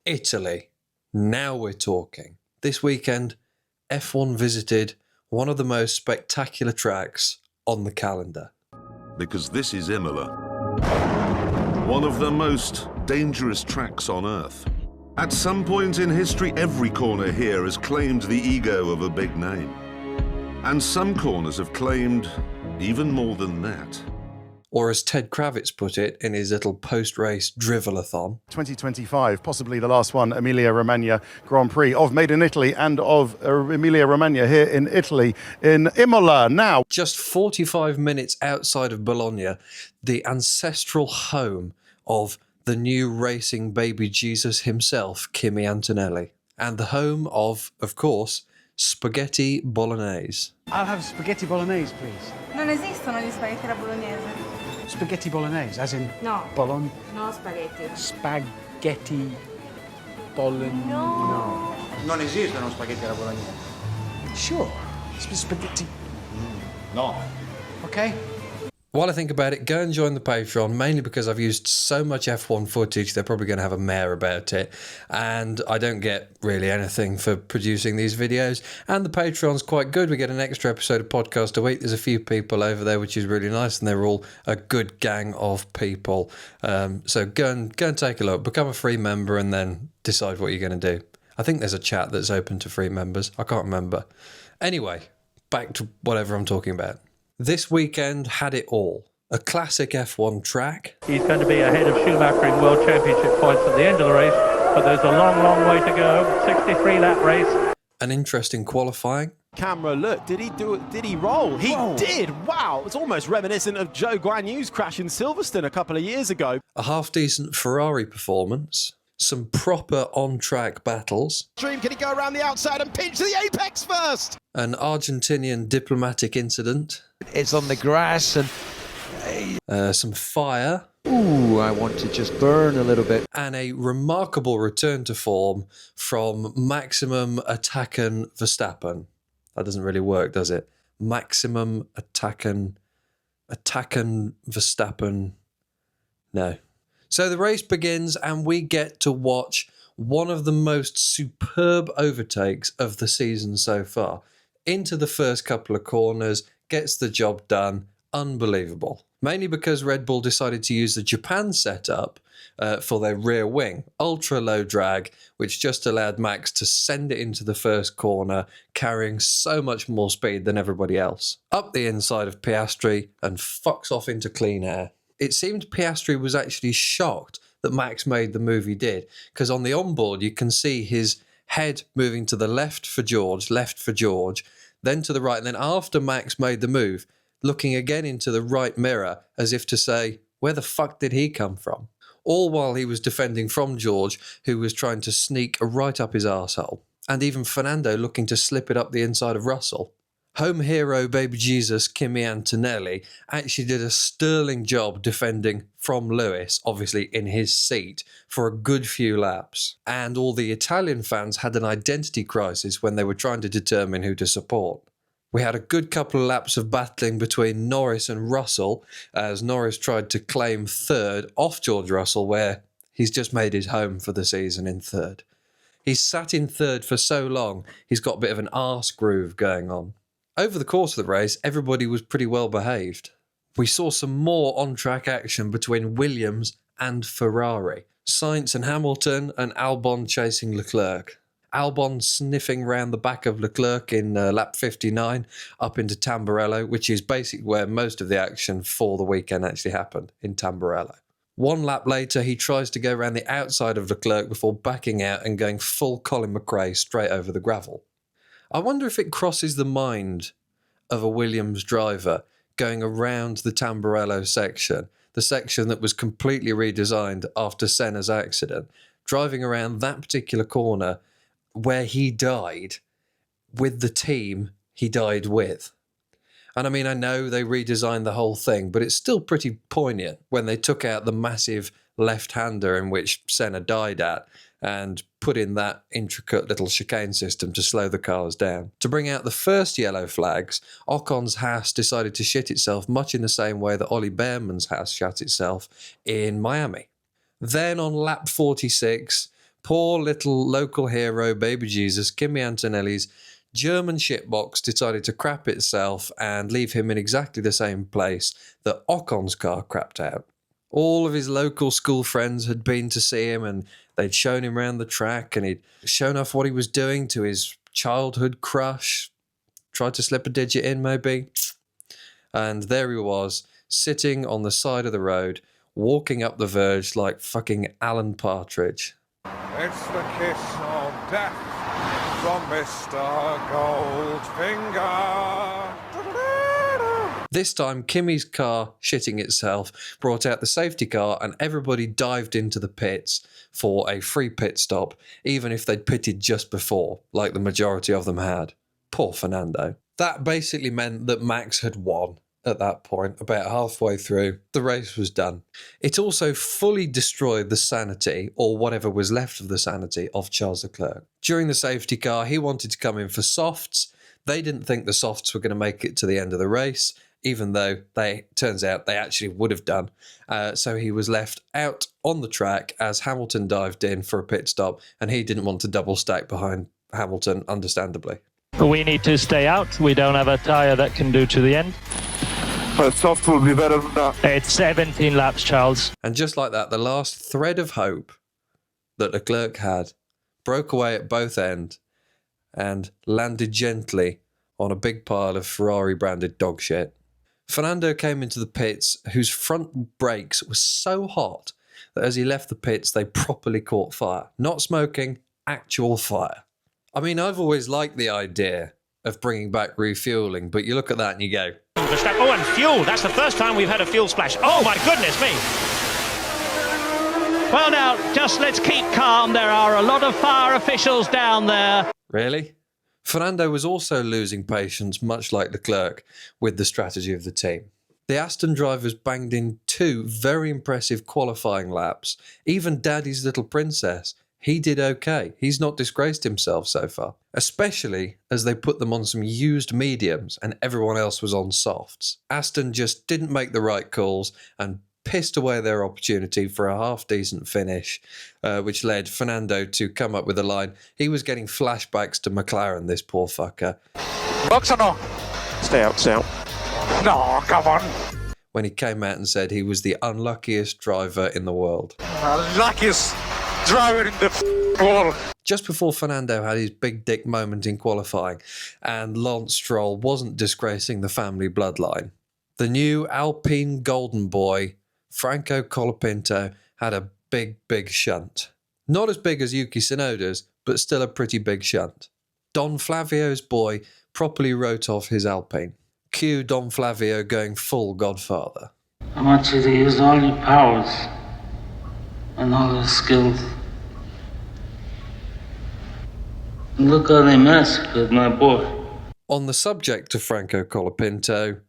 Italy. Now we're talking. This weekend, F1 visited one of the most spectacular tracks on the calendar. Because this is Imola, one of the most dangerous tracks on Earth. At some point in history, every corner here has claimed the ego of a big name. And some corners have claimed even more than that. Or as Ted Kravitz put it in his little post-race drivelathon. 2025, possibly the last one, Emilia-Romagna Grand Prix of Made in Italy and of Emilia-Romagna here in Italy, in Imola now. Just 45 minutes outside of Bologna, the ancestral home of the new racing baby Jesus himself, Kimi Antonelli. And the home of course, spaghetti bolognese. I'll have spaghetti bolognese, please. Non esistono gli spaghetti alla bolognese. Spaghetti bolognese, as in No. Bologna? No spaghetti. Spaghetti bolognese. No. Non esistono spaghetti alla bolognese. Sure. Spaghetti. No. Okay. While I think about it, go and join the Patreon, mainly because I've used so much F1 footage, they're probably going to have a mare about it, and I don't get really anything for producing these videos, and the Patreon's quite good. We get an extra episode of podcast a week. There's a few people over there, which is really nice, and they're all a good gang of people. So go and take a look, become a free member, and then decide what you're going to do. I think there's a chat that's open to free members. I can't remember. Anyway, back to whatever I'm talking about. This weekend had it all. A classic F1 track. He's going to be ahead of Schumacher in World Championship points at the end of the race, but there's a long, long way to go. 63-lap race. An interesting qualifying. Camera, look, did he do it? Did he roll? He did! Wow, it's almost reminiscent of Joe Guan Yu's crash in Silverstone a couple of years ago. A half-decent Ferrari performance. Some proper on-track battles. Dream, can he go around the outside and pinch the apex first? An Argentinian diplomatic incident. It's on the grass and... some fire. Ooh, I want to just burn a little bit. And a remarkable return to form from Maximum Attacken Verstappen. That doesn't really work, does it? Maximum Attacken Verstappen. No. So the race begins and we get to watch one of the most superb overtakes of the season so far. Into the first couple of corners, gets the job done. Unbelievable. Mainly because Red Bull decided to use the Japan setup for their rear wing. Ultra low drag, which just allowed Max to send it into the first corner, carrying so much more speed than everybody else. Up the inside of Piastri and fucks off into clean air. It seemed Piastri was actually shocked that Max made the move he did, because on the onboard you can see his head moving to the left for George, then to the right, and then after Max made the move, looking again into the right mirror as if to say, where the fuck did he come from? All while he was defending from George, who was trying to sneak right up his arsehole, and even Fernando looking to slip it up the inside of Russell. Home hero baby Jesus Kimi Antonelli actually did a sterling job defending from Lewis, obviously in his seat, for a good few laps. And all the Italian fans had an identity crisis when they were trying to determine who to support. We had a good couple of laps of battling between Norris and Russell, as Norris tried to claim third off George Russell, where he's just made his home for the season in third. He's sat in third for so long, he's got a bit of an arse groove going on. Over the course of the race, everybody was pretty well behaved. We saw some more on-track action between Williams and Ferrari. Sainz and Hamilton, and Albon chasing Leclerc. Albon sniffing round the back of Leclerc in lap 59 up into Tamburello, which is basically where most of the action for the weekend actually happened, in Tamburello. One lap later, he tries to go around the outside of Leclerc before backing out and going full Colin McRae straight over the gravel. I wonder if it crosses the mind of a Williams driver going around the Tamburello section, the section that was completely redesigned after Senna's accident, driving around that particular corner where he died with the team he died with. And I mean, I know they redesigned the whole thing, but it's still pretty poignant when they took out the massive left-hander in which Senna died at and put in that intricate little chicane system to slow the cars down. To bring out the first yellow flags, Ocon's Haas decided to shit itself much in the same way that Ollie Behrman's Haas shut itself in Miami. Then on lap 46, Poor little local hero, baby Jesus, Kimi Antonelli's German shitbox decided to crap itself and leave him in exactly the same place that Ocon's car crapped out. All of his local school friends had been to see him and they'd shown him around the track and he'd shown off what he was doing to his childhood crush. Tried to slip a digit in, maybe. And there he was, sitting on the side of the road, walking up the verge like fucking Alan Partridge. It's the kiss of death from Mr. Goldfinger. This time, Kimi's car, shitting itself, brought out the safety car and everybody dived into the pits for a free pit stop, even if they'd pitted just before, like the majority of them had. Poor Fernando. That basically meant that Max had won at that point, about halfway through. The race was done. It also fully destroyed the sanity, or whatever was left of the sanity, of Charles Leclerc. During the safety car, he wanted to come in for softs. They didn't think the softs were going to make it to the end of the race, even though turns out they actually would have done. So he was left out on the track as Hamilton dived in for a pit stop, and he didn't want to double stack behind Hamilton, understandably. We need to stay out. We don't have a tyre that can do to the end. But soft will be better than that. It's 17 laps, Charles. And just like that, the last thread of hope that Leclerc had broke away at both ends and landed gently on a big pile of Ferrari-branded dog shit. Fernando came into the pits, whose front brakes were so hot that as he left the pits, they properly caught fire. Not smoking, actual fire. I mean, I've always liked the idea of bringing back refueling, but you look at that and you go... Oh, and fuel. That's the first time we've had a fuel splash. Oh, my goodness me. Well, now, just let's keep calm. There are a lot of fire officials down there. Really? Fernando was also losing patience, much like Leclerc, with the strategy of the team. The Aston drivers banged in 2 very impressive qualifying laps. Even Daddy's little princess, he did okay. He's not disgraced himself so far, especially as they put them on some used mediums and everyone else was on softs. Aston just didn't make the right calls and pissed away their opportunity for a half-decent finish, which led Fernando to come up with a line. He was getting flashbacks to McLaren, this poor fucker. Box or no? Stay out, stay out. No, come on. When he came out and said he was the unluckiest driver in the world. Luckiest driver in the world. Just before Fernando had his big dick moment in qualifying and Lance Stroll wasn't disgracing the family bloodline, the new Alpine golden boy, Franco Colapinto, had a big shunt. Not as big as Yuki Tsunoda's, but still a pretty big shunt. Don Flavio's boy properly wrote off his Alpine. Cue Don Flavio going full Godfather. I want you to use all your powers and all your skills. And look how they massacred my boy. On the subject of Franco Colapinto,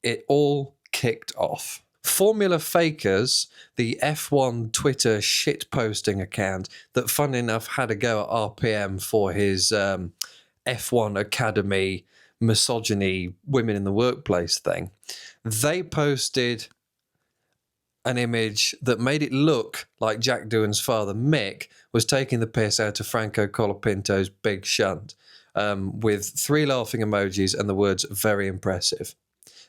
it all kicked off. Formula Fakers, the F1 Twitter shitposting account that, fun enough, had a go at RPM for his F1 Academy misogyny, women in the workplace thing, they posted an image that made it look like Jack Doohan's father, Mick, was taking the piss out of Franco Colapinto's big shunt, with 3 laughing emojis and the words, very impressive.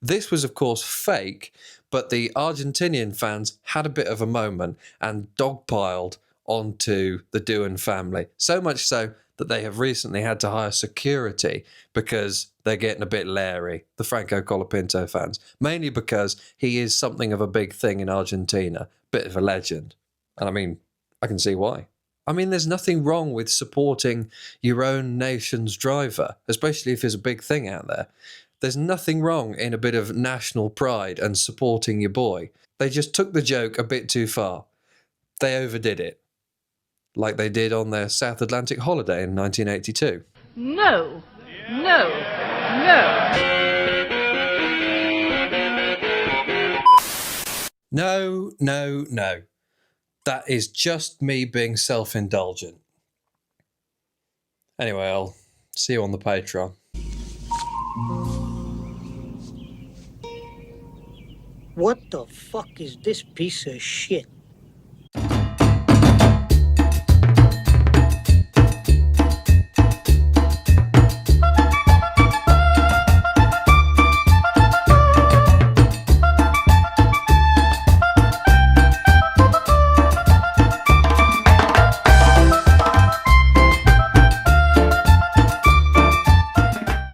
This was, of course, fake, but the Argentinian fans had a bit of a moment and dogpiled onto the Doohan family. So much so that they have recently had to hire security because they're getting a bit leery, the Franco Colapinto fans. Mainly because he is something of a big thing in Argentina, bit of a legend. And I mean, I can see why. I mean, there's nothing wrong with supporting your own nation's driver, especially if there's a big thing out there. There's nothing wrong in a bit of national pride and supporting your boy. They just took the joke a bit too far. They overdid it, like they did on their South Atlantic holiday in 1982. No. No. That is just me being self-indulgent. Anyway, I'll see you on the Patreon. What the fuck is this piece of shit?